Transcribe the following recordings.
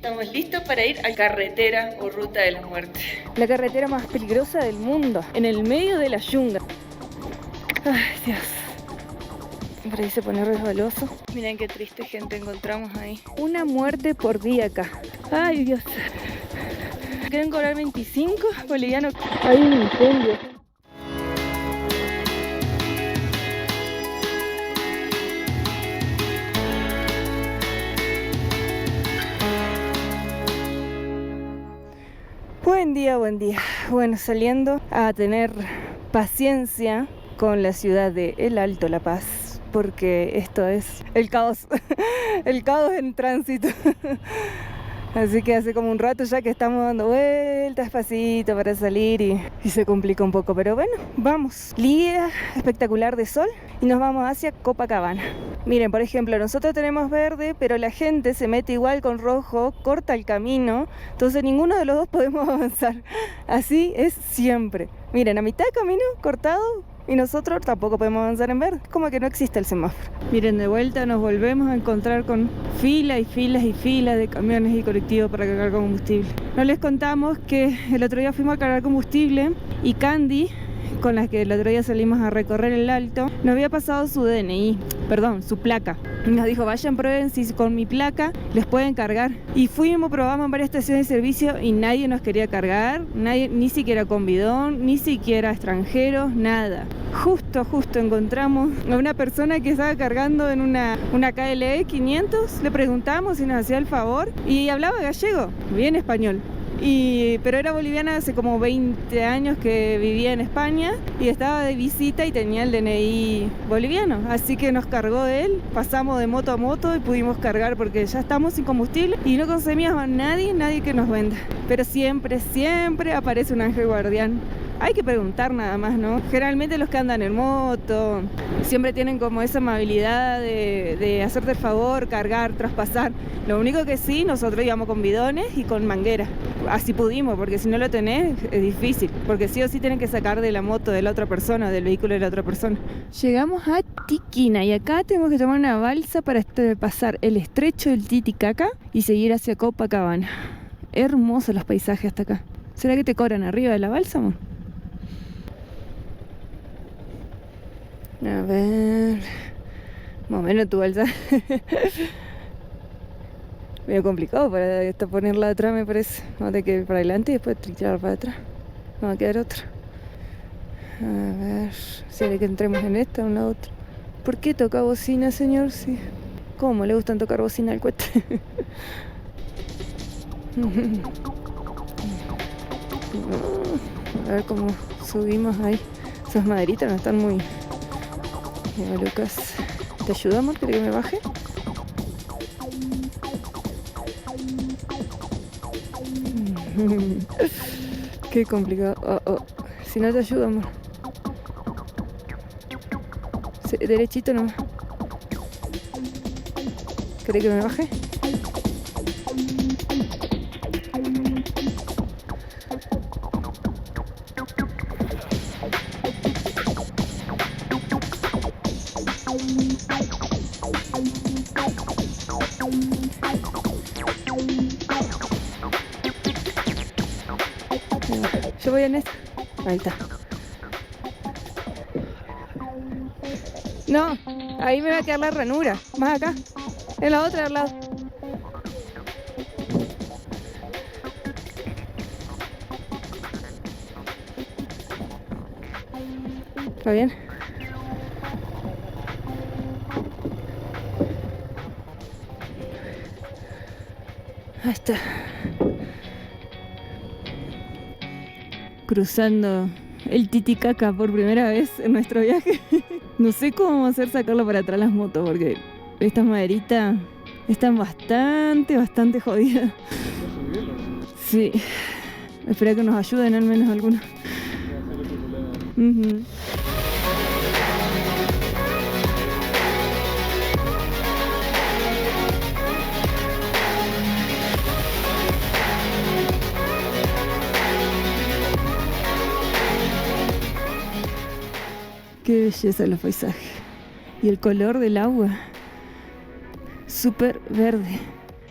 Estamos listos para ir a carretera o ruta de la muerte. La carretera más peligrosa del mundo, en el medio de la yunga. Ay, Dios. Por ahí se pone resbaloso. Miren qué triste gente encontramos ahí. Una muerte por día acá. Ay, Dios. Quieren cobrar 25 bolivianos. Hay un incendio. Buen día, buen día. Bueno, saliendo a tener paciencia con la ciudad de El Alto La Paz, porque esto es el caos, el caos en tránsito. Así que hace como un rato ya que estamos dando vueltas despacito para salir y se complica un poco, pero bueno, vamos. Día espectacular de sol y nos vamos hacia Copacabana. Miren, por ejemplo, nosotros tenemos verde, pero la gente se mete igual con rojo, corta el camino, entonces ninguno de los dos podemos avanzar. Así es siempre. Miren, a mitad de camino cortado y nosotros tampoco podemos avanzar en verde. Como que no existe el semáforo. Miren, de vuelta nos volvemos a encontrar con filas y filas y filas de camiones y colectivos para cargar combustible. No les contamos que el otro día fuimos a cargar combustible y Candy, con la que el otro día salimos a recorrer el Alto, nos había pasado su DNI, perdón, su placa. Y nos dijo, vayan, prueben si con mi placa les pueden cargar. Y fuimos, probamos en varias estaciones de servicio y nadie nos quería cargar, nadie, ni siquiera con bidón, ni siquiera extranjeros, nada. Justo encontramos a una persona que estaba cargando en una KLE 500, le preguntamos si nos hacía el favor y hablaba gallego, bien español. Pero era boliviana, hace como 20 años que vivía en España y estaba de visita y tenía el DNI boliviano, así que nos cargó él, pasamos de moto a moto y pudimos cargar porque ya estamos sin combustible y no conseguimos a nadie que nos venda, pero siempre aparece un ángel guardián. Hay que preguntar nada más, ¿no? Generalmente los que andan en moto siempre tienen como esa amabilidad de hacerte el favor, cargar, traspasar. Lo único que sí, nosotros íbamos con bidones y con manguera. Así pudimos, porque si no lo tenés es difícil. Porque sí o sí tienen que sacar de la moto de la otra persona, del vehículo de la otra persona. Llegamos a Tiquina y acá tenemos que tomar una balsa para pasar el estrecho del Titicaca y seguir hacia Copacabana. Hermosos los paisajes hasta acá. ¿Será que te cobran arriba de la balsa, amor? A ver, más o menos tu balsa. Medio complicado para ponerla atrás, me parece. Vamos a tener que ir para adelante y después tirar para atrás. No va a quedar otra. A ver, si hay que entremos en esta o en la otra. ¿Por qué toca bocina, señor? Sí. ¿Cómo le gustan tocar bocina al cohete? A ver cómo subimos ahí. Esas maderitas no están muy... Mira, Lucas, ¿te ayuda, amor? ¿Quieres que me baje? Qué complicado. Si no te ayuda, amor. Sí, derechito nomás. ¿Querés que me baje? Yo voy en esta. Ahí está. No, ahí me va a quedar la ranura. Más acá. En la otra al lado. ¿Está bien? Ahí está. Cruzando el Titicaca por primera vez en nuestro viaje. No sé cómo vamos a hacer sacarlo para atrás las motos porque estas maderitas están bastante jodidas. Sí. Espera que nos ayuden al menos algunos. Qué belleza los paisajes. Y el color del agua. Súper verde.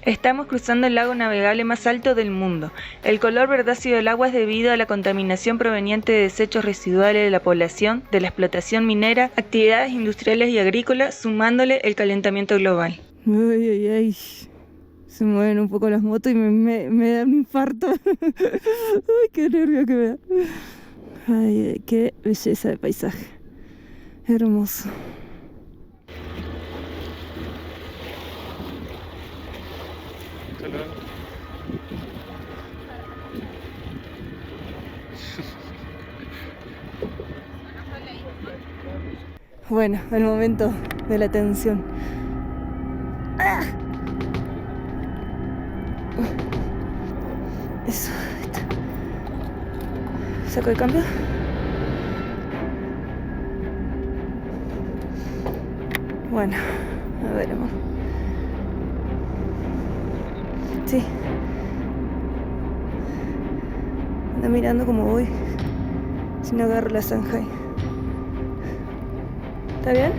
Estamos cruzando el lago navegable más alto del mundo. El color verdoso del agua es debido a la contaminación proveniente de desechos residuales de la población, de la explotación minera, actividades industriales y agrícolas, sumándole el calentamiento global. Ay, ay, ay. Se mueven un poco las motos y me da un infarto. Ay, qué nervio que me da. Ay, qué belleza de paisaje. Hermoso. Bueno, el momento de la tensión. ¡Ah! Eso, está. ¿Saco el cambio? Bueno, a ver, amor. Sí. Anda mirando cómo voy. Si no agarro la zanja ahí. ¿Está bien?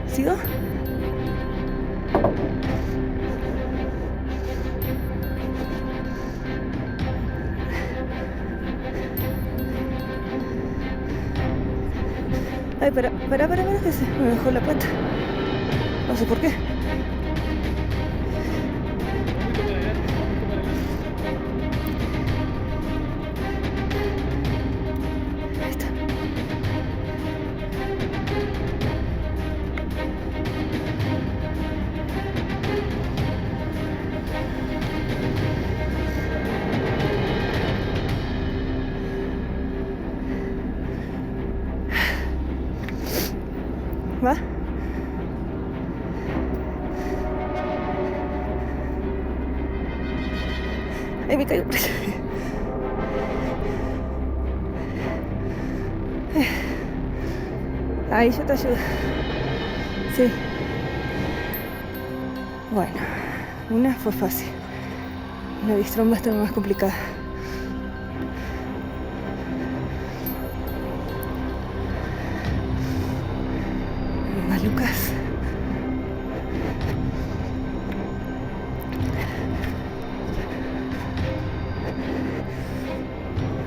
¿Sigo? Ay, para, que se me bajó la pata. No sé por qué. Ahí está. ¿Va? Ahí me caigo. Ahí yo te ayudo. Sí. Bueno, una fue fácil. La bistromba está más complicada. Lucas.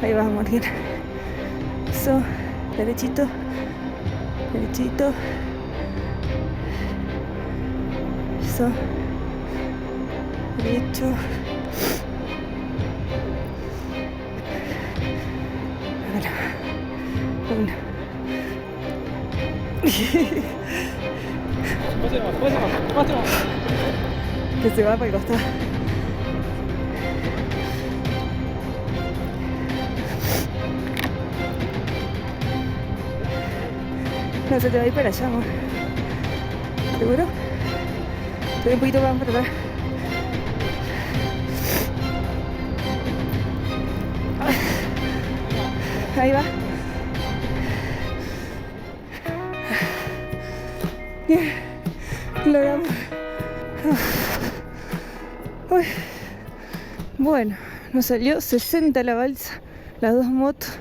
Ahí vas a morir. Eso, derechito, derechito. Eso, derecho. Bueno, una. Que se va para el costado. No, se te va a ir para allá, amor. ¿Seguro? Estoy un poquito más para atrás. Ahí va. Bien, logramos. Uy. Bueno, nos salió 60 la balsa, las dos motos.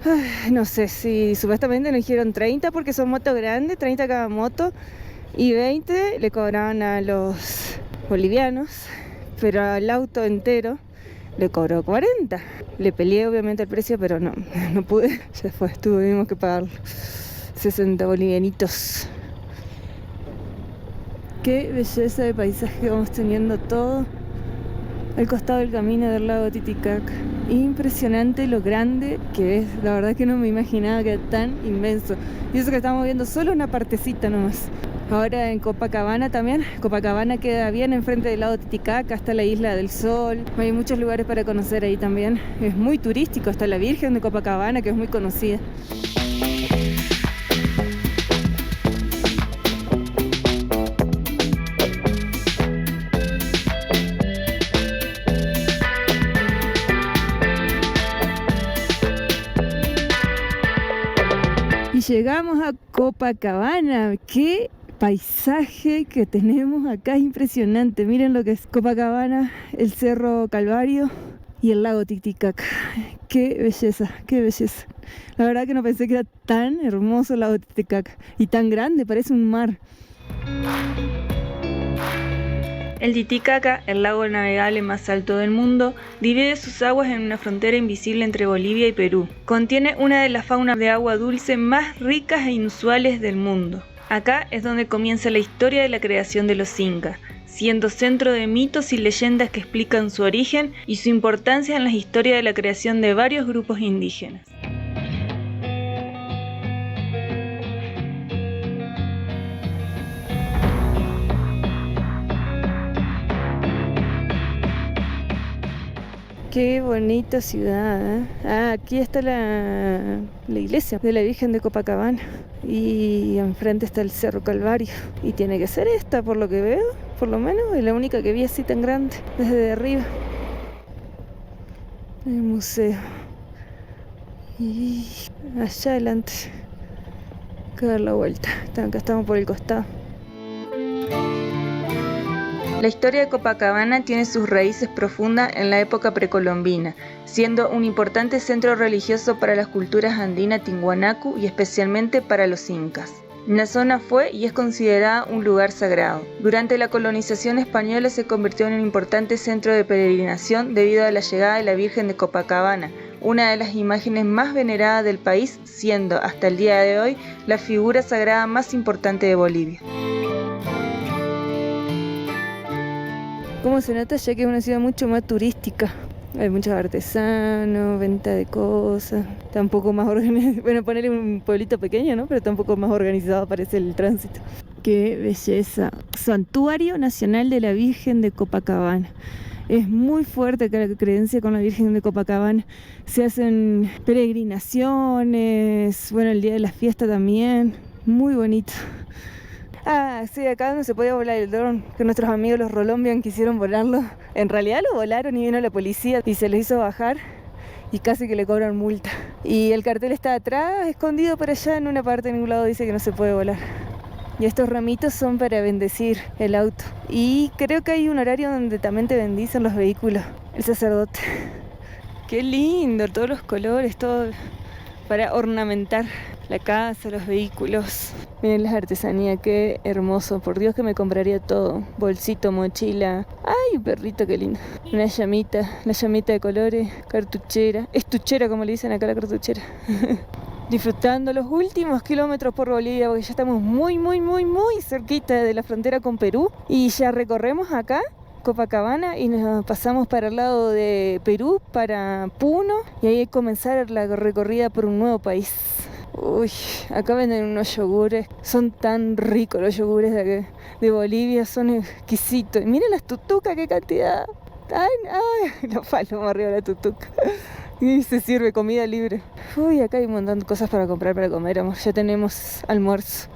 Ay, no sé si supuestamente nos dijeron 30 porque son motos grandes, 30 cada moto, y 20 le cobraban a los bolivianos, pero al auto entero le cobró 40. Le peleé obviamente el precio, pero no pude. Ya fue, tuvimos que pagarlo. 60 bolivianitos. Qué belleza de paisaje vamos teniendo todo al costado del camino del lago Titicaca. Impresionante lo grande que es. La verdad que no me imaginaba que era tan inmenso. Y eso que estamos viendo solo una partecita nomás. Ahora en Copacabana también. Copacabana queda bien enfrente del lago Titicaca. Está la Isla del Sol. Hay muchos lugares para conocer ahí también. Es muy turístico. Está la Virgen de Copacabana, que es muy conocida. Y llegamos a Copacabana. ¡Qué paisaje que tenemos acá! Es impresionante. Miren lo que es Copacabana, el Cerro Calvario y el lago Titicaca. Qué belleza, qué belleza. La verdad que no pensé que era tan hermoso el lago de Titicaca y tan grande, parece un mar. El Titicaca, el lago navegable más alto del mundo, divide sus aguas en una frontera invisible entre Bolivia y Perú. Contiene una de las faunas de agua dulce más ricas e inusuales del mundo. Acá es donde comienza la historia de la creación de los incas, siendo centro de mitos y leyendas que explican su origen y su importancia en la historia de la creación de varios grupos indígenas. Qué bonita ciudad, ¿eh? Aquí está la iglesia de la Virgen de Copacabana y enfrente está el Cerro Calvario y tiene que ser esta por lo que veo, por lo menos es la única que vi así tan grande desde arriba. El museo y allá adelante hay que dar la vuelta. Acá estamos por el costado. La historia de Copacabana tiene sus raíces profundas en la época precolombina, siendo un importante centro religioso para las culturas andina Tiwanaku y especialmente para los incas. La zona fue y es considerada un lugar sagrado. Durante la colonización española se convirtió en un importante centro de peregrinación debido a la llegada de la Virgen de Copacabana, una de las imágenes más veneradas del país, siendo hasta el día de hoy la figura sagrada más importante de Bolivia. Como se nota ya que es una ciudad mucho más turística. Hay muchos artesanos, venta de cosas, tampoco más organizado. Bueno, ponerle un pueblito pequeño, ¿no? Pero tampoco más organizado parece el tránsito. ¡Qué belleza! Santuario Nacional de la Virgen de Copacabana. Es muy fuerte acá la creencia con la Virgen de Copacabana. Se hacen peregrinaciones, bueno, el día de la fiesta también. Muy bonito. Sí, acá no se podía volar el dron, que nuestros amigos los Rolombian quisieron volarlo. En realidad lo volaron y vino la policía y se les hizo bajar y casi que le cobran multa. Y el cartel está atrás, escondido por allá en una parte, en un lado dice que no se puede volar. Y estos ramitos son para bendecir el auto. Y creo que hay un horario donde también te bendicen los vehículos, el sacerdote. Qué lindo, todos los colores, todo para ornamentar la casa, los vehículos. Miren las artesanías, qué hermoso. Por Dios que me compraría todo. Bolsito, mochila. Ay, un perrito, qué lindo. Una llamita, la llamita de colores. Cartuchera. Estuchera, como le dicen acá, la cartuchera. Disfrutando los últimos kilómetros por Bolivia, porque ya estamos muy cerquita de la frontera con Perú. Y ya recorremos acá Copacabana y nos pasamos para el lado de Perú, para Puno. Y ahí comenzar la recorrida por un nuevo país. Uy, acá venden unos yogures, son tan ricos los yogures de Bolivia, son exquisitos. Y miren las tutucas, qué cantidad. Ay, los palomos arriba de la tutuca. Y se sirve comida libre. Uy, acá hay un montón de cosas para comprar, para comer, amor. Ya tenemos almuerzo.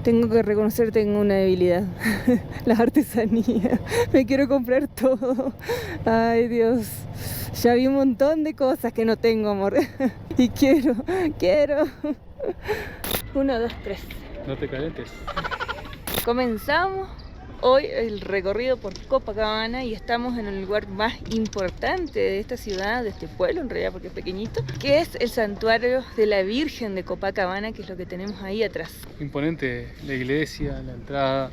Tengo que reconocer, tengo una debilidad. Las artesanías. Me quiero comprar todo. Ay, Dios. Ya vi un montón de cosas que no tengo, amor. Y quiero. 1, 2, 3. No te calientes. Comenzamos hoy el recorrido por Copacabana y estamos en el lugar más importante de esta ciudad, de este pueblo en realidad porque es pequeñito, que es el santuario de la Virgen de Copacabana, que es lo que tenemos ahí atrás. Imponente la iglesia, la entrada,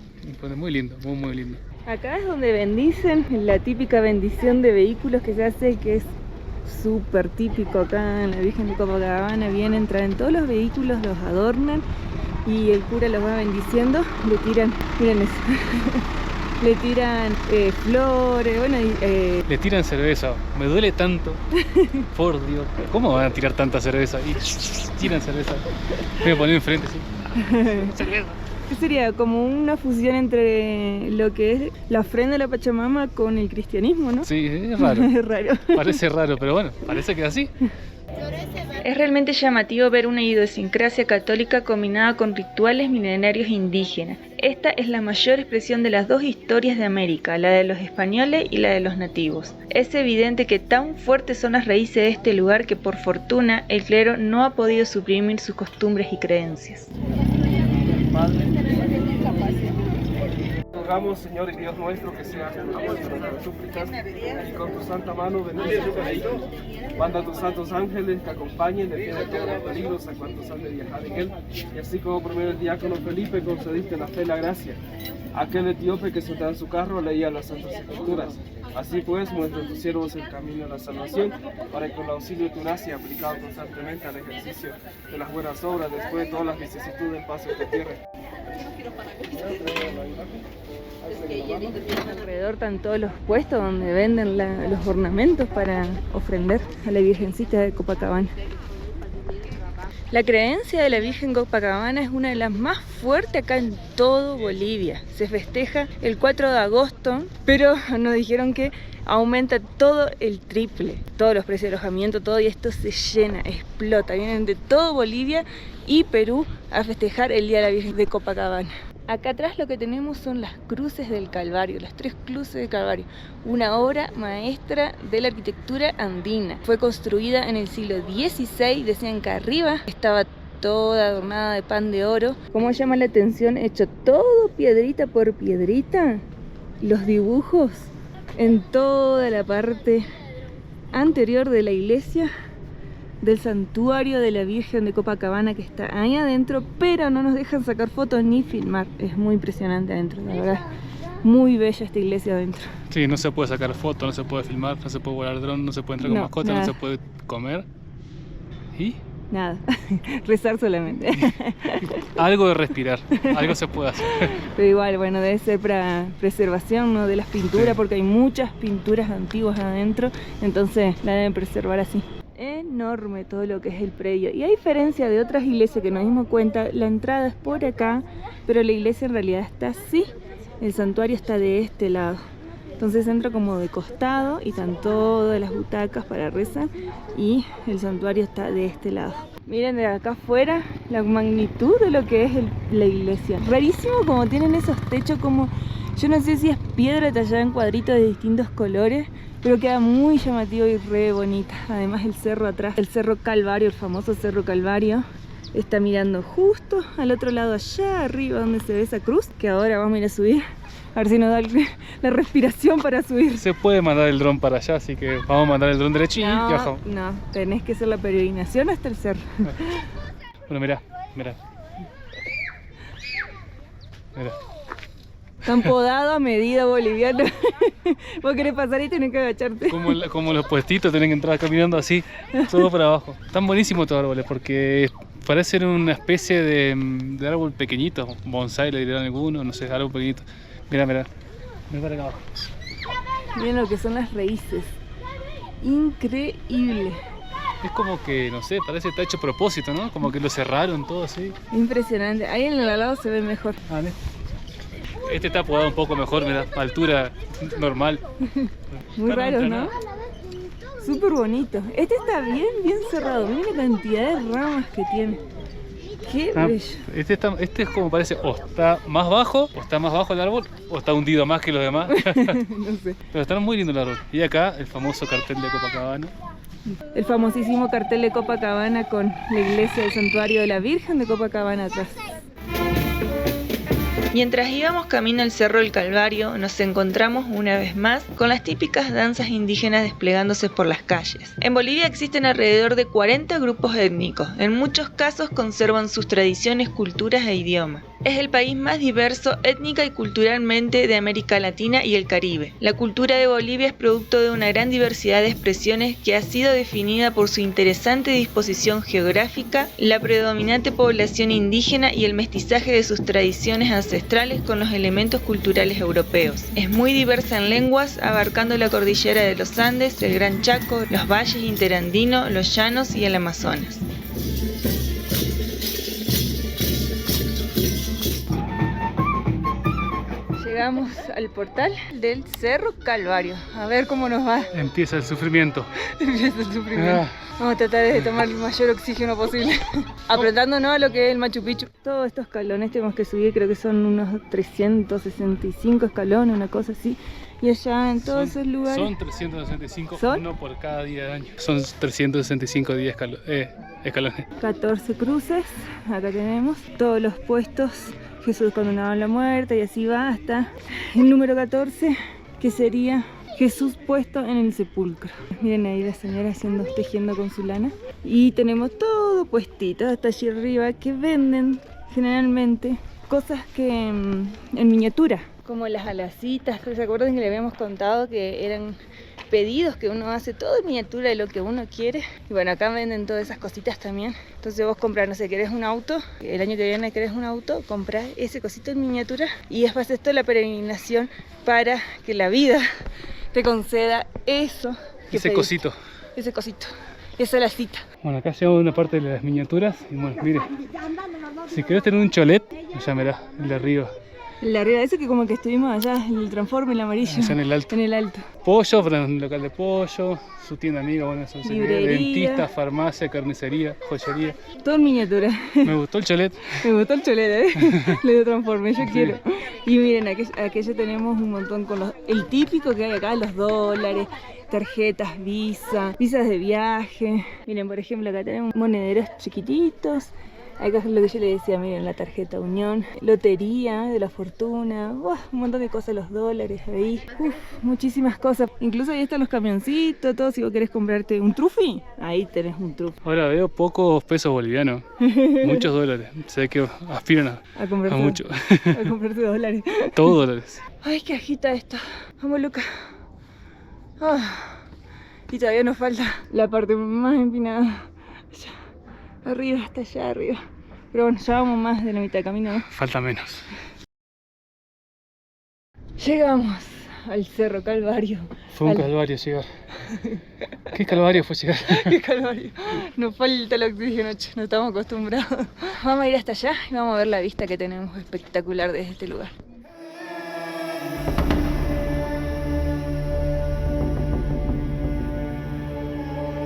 muy lindo, muy lindo. Acá es donde bendicen, la típica bendición de vehículos que se hace, que es súper típico acá en la Virgen de Copacabana. Vienen, traen todos los vehículos, los adornan y el cura los va bendiciendo. Le tiran, miren eso, le tiran flores, bueno, Le tiran cerveza, me duele tanto, por Dios. ¿Cómo van a tirar tanta cerveza? Y tiran cerveza. Me voy a poner enfrente, sí. Cerveza. ¿Qué sería? Como una fusión entre lo que es la ofrenda de la Pachamama con el cristianismo, ¿no? Sí, es raro. Es raro. Parece raro, pero bueno, parece que es así. Es realmente llamativo ver una idiosincrasia católica combinada con rituales milenarios indígenas. Esta es la mayor expresión de las dos historias de América, la de los españoles y la de los nativos. Es evidente que tan fuertes son las raíces de este lugar que por fortuna el clero no ha podido suprimir sus costumbres y creencias. rogamos, Señor y Dios nuestro, que seas escuchado nuestras súplicas y con tu santa mano bendice este vehículo. Manda a tus santos ángeles que acompañen, defiende todos los peligros a cuantos han de viajar en él. Y así como por medio del diácono Felipe concediste la fe y la gracia a aquel etíope que sentado en su carro leía las Santas Escrituras. Así pues, muestra a tus siervos el camino de la salvación, para que con el auxilio de tu gracia, aplicado constantemente al ejercicio de las buenas obras, después de todas las vicisitudes del paso de tu tierra. Alrededor están todos los puestos donde venden los ornamentos para ofrendar a la Virgencita de Copacabana. La creencia de la Virgen Copacabana es una de las más fuertes acá en todo Bolivia. Se festeja el 4 de agosto, pero nos dijeron que aumenta todo el triple. Todos los precios de alojamiento, todo, y esto se llena, explota. Vienen de todo Bolivia y Perú a festejar el Día de la Virgen de Copacabana. Acá atrás lo que tenemos son las cruces del Calvario, las 3 cruces del Calvario, una obra maestra de la arquitectura andina. Fue construida en el siglo XVI, decían que arriba estaba toda adornada de pan de oro. ¿Cómo llama la atención? Hecho todo piedrita por piedrita, los dibujos en toda la parte anterior de la iglesia del santuario de la Virgen de Copacabana, que está ahí adentro, pero no nos dejan sacar fotos ni filmar. Es muy impresionante adentro, la verdad. Muy bella esta iglesia adentro. Sí, no se puede sacar fotos, no se puede filmar, no se puede volar dron, no se puede entrar con mascotas, no se puede comer. ¿Y? Nada, rezar solamente. Algo de respirar, algo se puede hacer. Pero igual, bueno, debe ser para preservación, ¿no?, de las pinturas, sí, porque hay muchas pinturas antiguas adentro, entonces la deben preservar así. Enorme todo lo que es el predio, y a diferencia de otras iglesias que nos dimos cuenta, la entrada es por acá, pero la iglesia en realidad está así, el santuario está de este lado, entonces entra como de costado y están todas las butacas para rezar, y el santuario está de este lado. Miren de acá afuera la magnitud de lo que es la iglesia. Rarísimo como tienen esos techos, como yo no sé si es piedra tallada en cuadritos de distintos colores, pero queda muy llamativo y re bonita. Además el cerro atrás, el cerro Calvario, el famoso cerro Calvario, está mirando justo al otro lado, allá arriba donde se ve esa cruz, que ahora vamos a ir a subir, a ver si nos da la respiración para subir. Se puede mandar el dron para allá, así que vamos a mandar el dron derecho y bajamos. No, tenés que hacer la peregrinación hasta el cerro. Bueno, mirá. Están podados a medida boliviana. Vos querés pasar y tenés que agacharte. Como los puestitos, tienen que entrar caminando así, todo para abajo. Están buenísimos estos árboles porque parecen una especie de árbol pequeñito. Bonsai le dirán algunos, no sé, árbol pequeñito. Mira para acá abajo. Miren lo que son las raíces. Increíble. Es como que, no sé, parece que está hecho a propósito, ¿no? Como que lo cerraron todo así. Impresionante. Ahí en el lado se ve mejor. Vale. Este está podado un poco mejor, mira, altura normal. Muy raro, ¿no? Súper bonito. Este está bien cerrado. Miren la cantidad de ramas que tiene. Qué bello. Este es como parece, o está más bajo el árbol, o está hundido más que los demás. No sé. Pero están muy lindos el árbol. Y acá el famoso cartel de Copacabana. El famosísimo cartel de Copacabana con la iglesia del santuario de la Virgen de Copacabana atrás. Mientras íbamos camino al Cerro del Calvario, nos encontramos una vez más con las típicas danzas indígenas desplegándose por las calles. En Bolivia existen alrededor de 40 grupos étnicos. En muchos casos conservan sus tradiciones, culturas e idiomas. Es el país más diverso étnica y culturalmente de América Latina y el Caribe. La cultura de Bolivia es producto de una gran diversidad de expresiones que ha sido definida por su interesante disposición geográfica, la predominante población indígena y el mestizaje de sus tradiciones ancestrales con los elementos culturales europeos. Es muy diversa en lenguas, abarcando la cordillera de los Andes, el Gran Chaco, los valles interandinos, los llanos y el Amazonas. Llegamos al portal del Cerro Calvario. A ver cómo nos va. Empieza el sufrimiento. Vamos a tratar de tomar el mayor oxígeno posible. Apretándonos a lo que es el Machu Picchu. Todos estos escalones tenemos que subir, creo que son unos 365 escalones, una cosa así. Y allá en todos esos lugares... Son 365, uno por cada día del año. Son 365 días escalones. 14 cruces, acá tenemos. Todos los puestos Jesús condenado a la muerte, y así va hasta el número 14, que sería Jesús puesto en el sepulcro. Miren ahí la señora tejiendo con su lana. Y tenemos todo puestito hasta allí arriba, que venden generalmente cosas que en miniatura, como las alacitas. ¿Se acuerdan que le habíamos contado que eran pedidos que uno hace todo en miniatura de lo que uno quiere? Y bueno, acá venden todas esas cositas también. Entonces vos compras, no sé, querés un auto, el año que viene querés un auto, compras ese cosito en miniatura y después esto la peregrinación para que la vida te conceda eso que Ese pediste. cosito. Ese cosito, esa lacita. Bueno, acá llegamos a una parte de las miniaturas y bueno, mire, si querés tener un cholet, ya mirá, el de arriba, El de arriba, ese que como que estuvimos allá, el Transforme, el amarillo. allá en el alto. En el alto. Pollo, para un local de pollo, su tienda amiga, bueno, eso sería Librería. dentista, farmacia, carnicería, joyería. Todo en miniatura. Me gustó el cholet. Me gustó el cholete, le dio Transforme, yo quiero. Y miren, aquello tenemos un montón con el típico que hay acá, los dólares, tarjetas Visa, visas de viaje. Miren, por ejemplo, acá tenemos monederos chiquititos. Acá es lo que yo le decía, miren, la tarjeta Unión, lotería de la fortuna, un montón de cosas, los dólares ahí, muchísimas cosas. Incluso ahí están los camioncitos, todo. Si vos querés comprarte un trufi, ahí tenés un trufi. Ahora veo pocos pesos bolivianos, muchos dólares. Se ve que aspiran a mucho. A comprarte dólares. Todos dólares. Ay, qué agita esto. Vamos, Luca. Y todavía nos falta la parte más empinada. Arriba, hasta allá arriba. Pero bueno, ya vamos más de la mitad de camino, ¿no? Falta menos. Llegamos al Cerro Calvario. Fue un calvario llegar. ¿Qué calvario fue llegar? ¡Qué calvario! Nos falta el oxígeno, che, no estamos acostumbrados. Vamos a ir hasta allá y vamos a ver la vista que tenemos espectacular desde este lugar.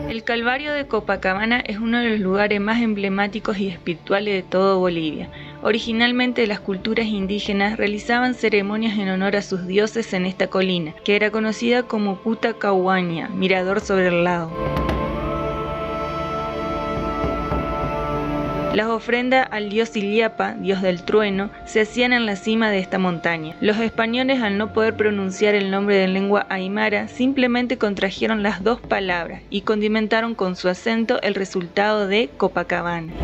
El Calvario de Copacabana es uno de los lugares más emblemáticos y espirituales de todo Bolivia. Originalmente las culturas indígenas realizaban ceremonias en honor a sus dioses en esta colina, que era conocida como Cutacahuaña, mirador sobre el lago. Las ofrendas al dios Iliapa, dios del trueno, se hacían en la cima de esta montaña. Los españoles, al no poder pronunciar el nombre en lengua aymara, simplemente contrajeron las dos palabras y condimentaron con su acento el resultado de Copacabana.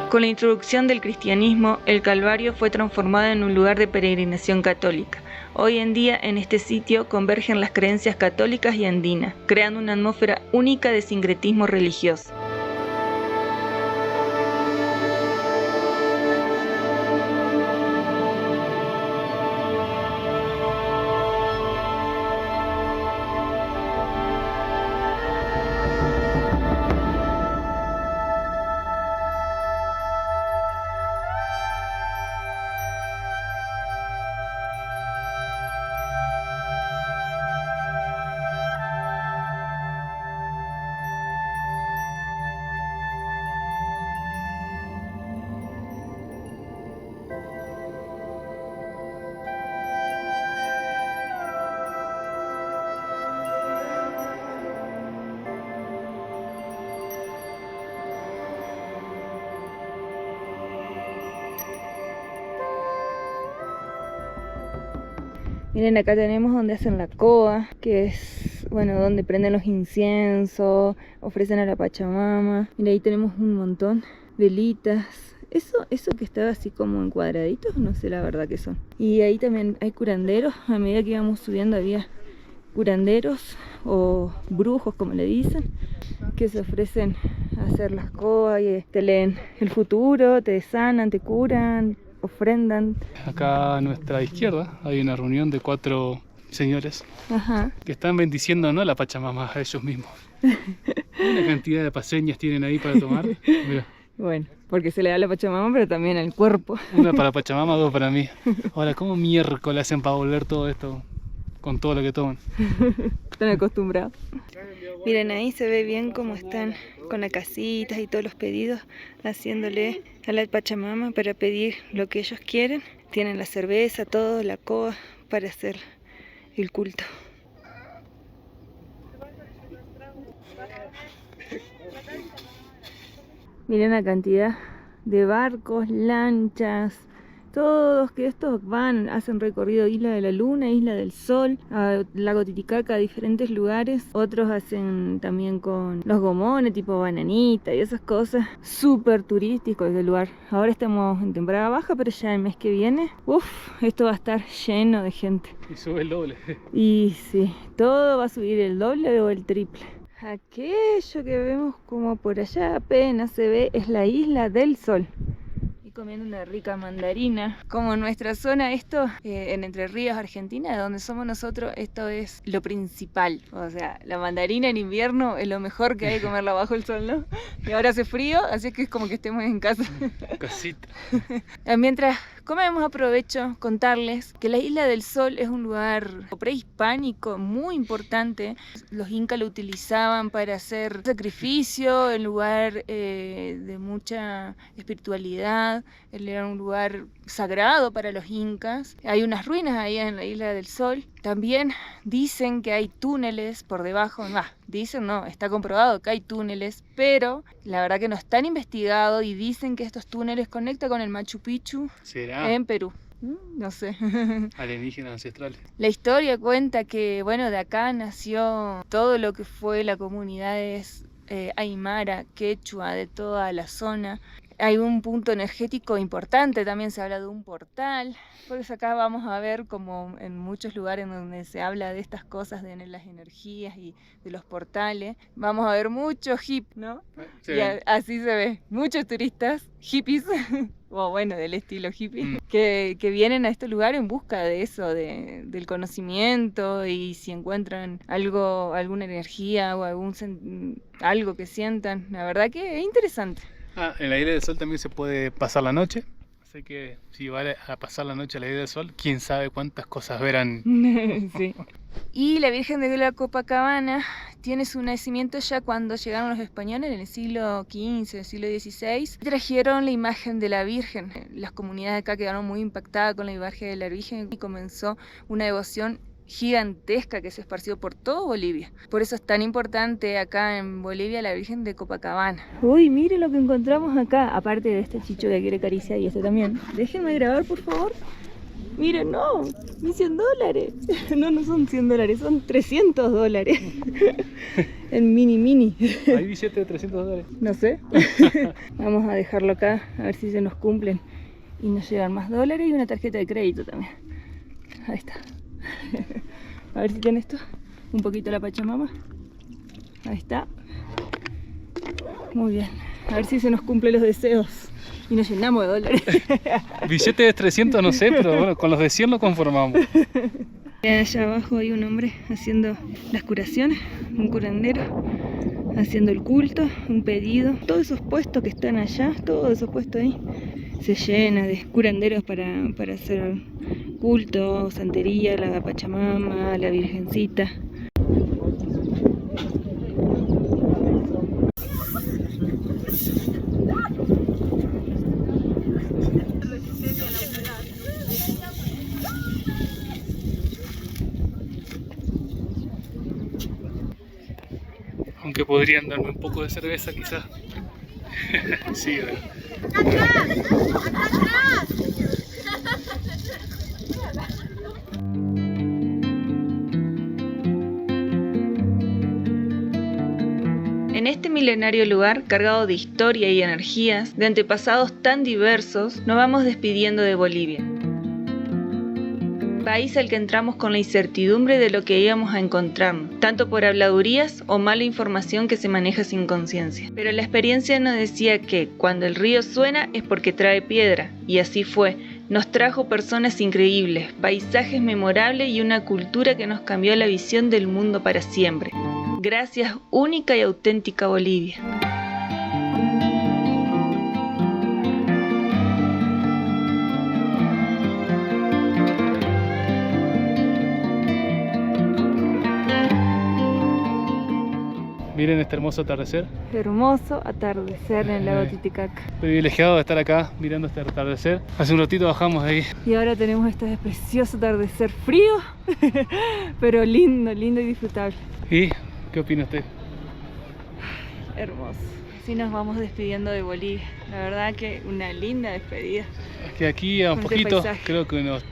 Con la introducción del cristianismo, el Calvario fue transformado en un lugar de peregrinación católica. Hoy en día, en este sitio convergen las creencias católicas y andinas, creando una atmósfera única de sincretismo religioso. Miren, acá tenemos donde hacen la coa, que es, bueno, donde prenden los inciensos, ofrecen a la Pachamama. Mira, ahí tenemos un montón, velitas. Eso que estaba así como en cuadraditos, no sé la verdad qué son. Y ahí también hay curanderos, a medida que íbamos subiendo había curanderos o brujos, como le dicen, que se ofrecen a hacer las coas y te leen el futuro, te sanan, te curan, ofrendan. Acá a nuestra izquierda hay una reunión de 4 señores que están bendiciendo, ¿no?, la Pachamama a ellos mismos. Una cantidad de paseñas tienen ahí para tomar. Mira. Bueno, porque se le da a la Pachamama, pero también al cuerpo. Una para Pachamama, 2 para mí. Ahora, ¿cómo miércoles hacen para volver todo esto con todo lo que toman? Están acostumbrados. Miren, ahí se ve bien cómo están con las casitas y todos los pedidos, haciéndole a la Pachamama para pedir lo que ellos quieren. Tienen la cerveza, todo, la coa para hacer el culto. Miren la cantidad de barcos, lanchas, todos que estos van, hacen recorrido Isla de la Luna, Isla del Sol, a Lago Titicaca, a diferentes lugares. Otros hacen también con los gomones, tipo Bananita y esas cosas. Súper turístico este lugar. Ahora estamos en temporada baja, pero ya el mes que viene, esto va a estar lleno de gente. Y sube el doble. Y sí, todo va a subir el doble o el triple. Aquello que vemos como por allá apenas se ve es la Isla del Sol. Comiendo una rica mandarina. Como en nuestra zona, esto en Entre Ríos, Argentina, de donde somos nosotros, esto es lo principal. O sea, la mandarina en invierno es lo mejor que hay, comerla bajo el sol, ¿no? Y ahora hace frío, así que es como que estemos en casa. Casita. Mientras comemos, aprovecho contarles que la Isla del Sol es un lugar prehispánico muy importante. Los incas lo utilizaban para hacer sacrificio, en lugar de mucha espiritualidad. Era un lugar sagrado para los incas. Hay unas ruinas ahí en la Isla del Sol. También dicen que hay túneles por debajo. Dicen no, está comprobado que hay túneles, pero la verdad que no están investigados y dicen que estos túneles conectan con el Machu Picchu. ¿Será? En Perú. No sé. Alienígenas ancestrales. La historia cuenta que, bueno, de acá nació todo lo que fue la comunidad aymara, quechua, de toda la zona. Hay un punto energético importante, también se habla de un portal. Por eso acá vamos a ver, como en muchos lugares donde se habla de estas cosas, de las energías y de los portales, vamos a ver muchos hippies, ¿no? Sí. Y así se ve, muchos turistas hippies, o bueno, del estilo hippie, que vienen a este lugar en busca de eso, del conocimiento, y si encuentran alguna energía o algo que sientan. La verdad que es interesante. En la Isla del Sol también se puede pasar la noche. Así que si vale a pasar la noche a la Isla del Sol, quién sabe cuántas cosas verán. Sí. Y la Virgen de la Copacabana tiene su nacimiento ya cuando llegaron los españoles en el siglo XV, siglo XVI. Trajeron la imagen de la Virgen. Las comunidades acá quedaron muy impactadas con la imagen de la Virgen y comenzó una devoción gigantesca que se esparció por todo Bolivia. Por eso es tan importante acá en Bolivia la Virgen de Copacabana. Uy, miren lo que encontramos acá, aparte de este chicho que quiere acariciar y este también. Déjenme grabar, por favor. Miren, no, ni $100. No son $100, son $300. En mini. ¿Hay billetes de $300? No sé. Vamos a dejarlo acá, a ver si se nos cumplen y nos llegan más dólares, y una tarjeta de crédito también. Ahí está. A ver si tiene esto. Un poquito la Pachamama. Ahí está. Muy bien. A ver si se nos cumplen los deseos y nos llenamos de dólares. Billetes de 300 no sé, pero bueno, con los de 100 lo conformamos. Allá abajo hay un hombre haciendo las curaciones, un curandero haciendo el culto, un pedido. Todos esos puestos que están allá, todos esos puestos ahí, se llena de curanderos para hacer culto, santería, la Pachamama, la Virgencita. Aunque podrían darme un poco de cerveza quizás. Sí, En este milenario lugar, cargado de historia y energías, de antepasados tan diversos, nos vamos despidiendo de Bolivia. País al que entramos con la incertidumbre de lo que íbamos a encontrarnos, tanto por habladurías o mala información que se maneja sin conciencia. Pero la experiencia nos decía que, cuando el río suena es porque trae piedra, y así fue. Nos trajo personas increíbles, paisajes memorables y una cultura que nos cambió la visión del mundo para siempre. Gracias, única y auténtica Bolivia. Miren este hermoso atardecer. Hermoso atardecer en el lago Titicaca. Privilegiado de estar acá mirando este atardecer. Hace un ratito bajamos ahí. Y ahora tenemos este precioso atardecer frío, pero lindo y disfrutable. ¿Y qué opina usted? Hermoso. Así nos vamos despidiendo de Bolivia. La verdad que una linda despedida. Es que aquí a un Con este poquito, paisaje. creo que unos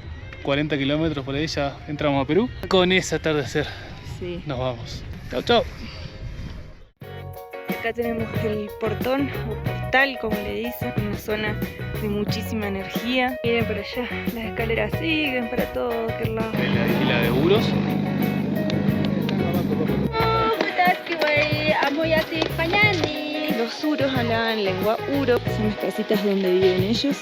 40 kilómetros por ahí ya entramos a Perú. Con ese atardecer Sí. nos vamos. Chau, chau. Acá tenemos el portón o portal, como le dicen, una zona de muchísima energía. Miren para allá, las escaleras siguen para todo aquel lado. La isla de Uros. Los uros hablaban lengua uro, son las casitas donde viven ellos.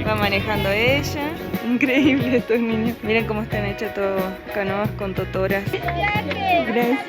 Va manejando ella. Increíble estos niños. Miren cómo están hechas todo canoas con totoras. Gracias.